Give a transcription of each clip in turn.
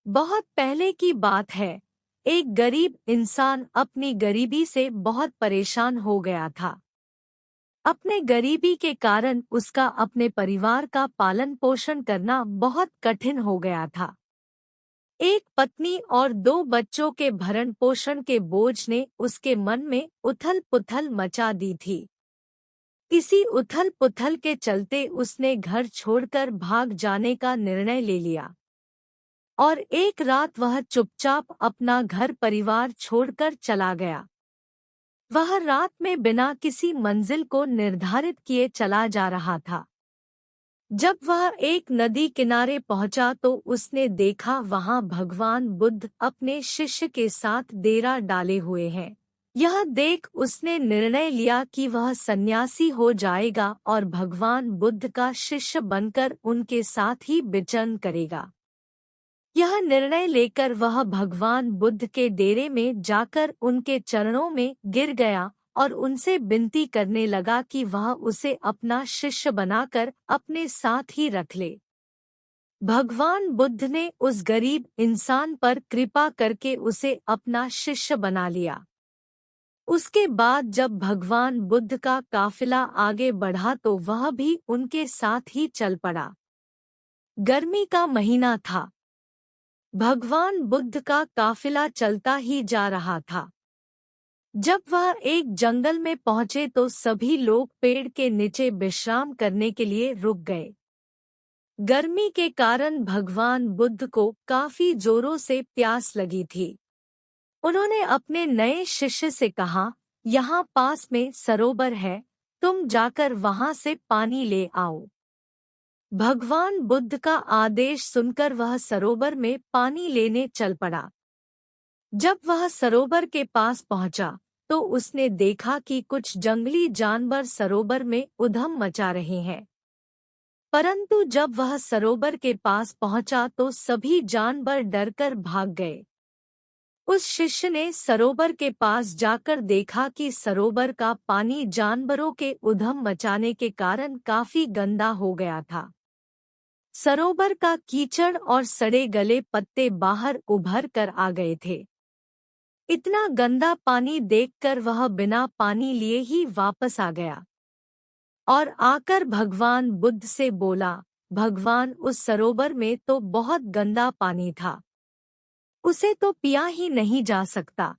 बहुत पहले की बात है। एक गरीब इंसान अपनी गरीबी से बहुत परेशान हो गया था। अपने गरीबी के कारण उसका अपने परिवार का पालन पोषण करना बहुत कठिन हो गया था। एक पत्नी और दो बच्चों के भरण पोषण के बोझ ने उसके मन में उथल पुथल मचा दी थी। इसी उथल पुथल के चलते उसने घर छोड़कर भाग जाने का निर्णय ले लिया और एक रात वह चुपचाप अपना घर परिवार छोड़कर चला गया। वह रात में बिना किसी मंजिल को निर्धारित किए चला जा रहा था। जब वह एक नदी किनारे पहुंचा तो उसने देखा वहां भगवान बुद्ध अपने शिष्य के साथ डेरा डाले हुए हैं। यह देख उसने निर्णय लिया कि वह सन्यासी हो जाएगा और भगवान बुद्ध का शिष्य बनकर उनके साथ ही विचरण करेगा। यह निर्णय लेकर वह भगवान बुद्ध के डेरे में जाकर उनके चरणों में गिर गया और उनसे विनती करने लगा कि वह उसे अपना शिष्य बनाकर अपने साथ ही रख ले। भगवान बुद्ध ने उस गरीब इंसान पर कृपा करके उसे अपना शिष्य बना लिया। उसके बाद जब भगवान बुद्ध का काफिला आगे बढ़ा तो वह भी उनके साथ ही चल पड़ा। गर्मी का महीना था। भगवान बुद्ध का काफिला चलता ही जा रहा था। जब वह एक जंगल में पहुंचे तो सभी लोग पेड़ के नीचे विश्राम करने के लिए रुक गए। गर्मी के कारण भगवान बुद्ध को काफी जोरों से प्यास लगी थी। उन्होंने अपने नए शिष्य से कहा, यहाँ पास में सरोवर है, तुम जाकर वहां से पानी ले आओ। भगवान बुद्ध का आदेश सुनकर वह सरोवर में पानी लेने चल पड़ा। जब वह सरोवर के पास पहुंचा तो उसने देखा कि कुछ जंगली जानवर सरोवर में उधम मचा रहे हैं। परंतु जब वह सरोवर के पास पहुंचा तो सभी जानवर डरकर भाग गए। उस शिष्य ने सरोवर के पास जाकर देखा कि सरोवर का पानी जानवरों के उधम मचाने के कारण काफी गंदा हो गया था। सरोवर का कीचड़ और सड़े गले पत्ते बाहर उभर कर आ गए थे। इतना गंदा पानी देखकर वह बिना पानी लिए ही वापस आ गया और आकर भगवान बुद्ध से बोला, भगवान उस सरोवर में तो बहुत गंदा पानी था, उसे तो पिया ही नहीं जा सकता।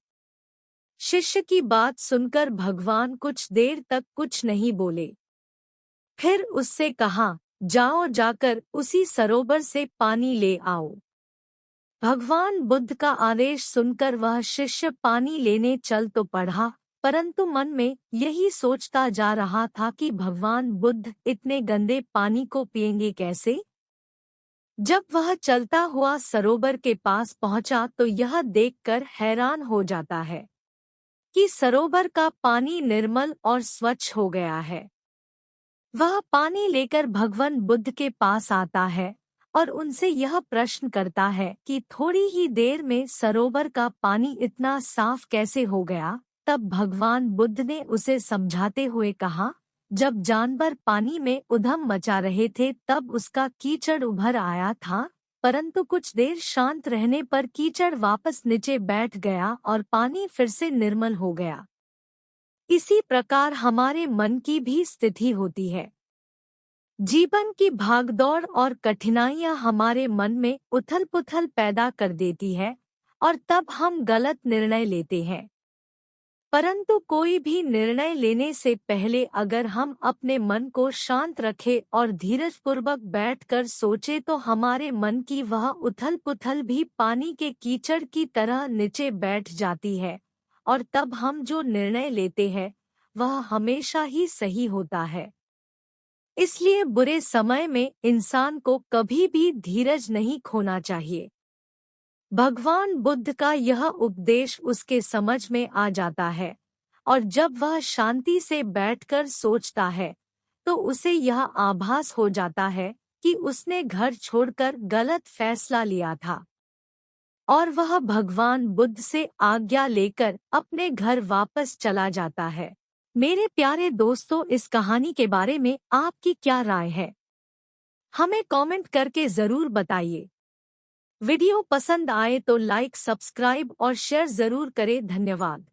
शिष्य की बात सुनकर भगवान कुछ देर तक कुछ नहीं बोले। फिर उससे कहा, जाओ जाकर उसी सरोवर से पानी ले आओ। भगवान बुद्ध का आदेश सुनकर वह शिष्य पानी लेने चल तो पड़ा, परंतु मन में यही सोचता जा रहा था कि भगवान बुद्ध इतने गंदे पानी को पिएंगे कैसे। जब वह चलता हुआ सरोवर के पास पहुंचा तो यह देखकर हैरान हो जाता है कि सरोवर का पानी निर्मल और स्वच्छ हो गया है। वह पानी लेकर भगवान बुद्ध के पास आता है और उनसे यह प्रश्न करता है कि थोड़ी ही देर में सरोवर का पानी इतना साफ कैसे हो गया। तब भगवान बुद्ध ने उसे समझाते हुए कहा, जब जानवर पानी में उधम मचा रहे थे तब उसका कीचड़ उभर आया था, परंतु कुछ देर शांत रहने पर कीचड़ वापस नीचे बैठ गया और पानी फिर से निर्मल हो गया। इसी प्रकार हमारे मन की भी स्थिति होती है। जीवन की भागदौड़ और कठिनाइयां हमारे मन में उथल-पुथल पैदा कर देती है और तब हम गलत निर्णय लेते हैं। परंतु कोई भी निर्णय लेने से पहले अगर हम अपने मन को शांत रखें और धीरजपूर्वक बैठकर सोचें तो हमारे मन की वह उथल-पुथल भी पानी के कीचड़ की तरह नीचे बैठ जाती है और तब हम जो निर्णय लेते हैं वह हमेशा ही सही होता है। इसलिए बुरे समय में इंसान को कभी भी धीरज नहीं खोना चाहिए। भगवान बुद्ध का यह उपदेश उसके समझ में आ जाता है और जब वह शांति से बैठकर सोचता है तो उसे यह आभास हो जाता है कि उसने घर छोड़कर गलत फैसला लिया था और वह भगवान बुद्ध से आज्ञा लेकर अपने घर वापस चला जाता है। मेरे प्यारे दोस्तों, इस कहानी के बारे में आपकी क्या राय है? हमें कमेंट करके जरूर बताइए। वीडियो पसंद आए तो लाइक, सब्सक्राइब और शेयर जरूर करें। धन्यवाद।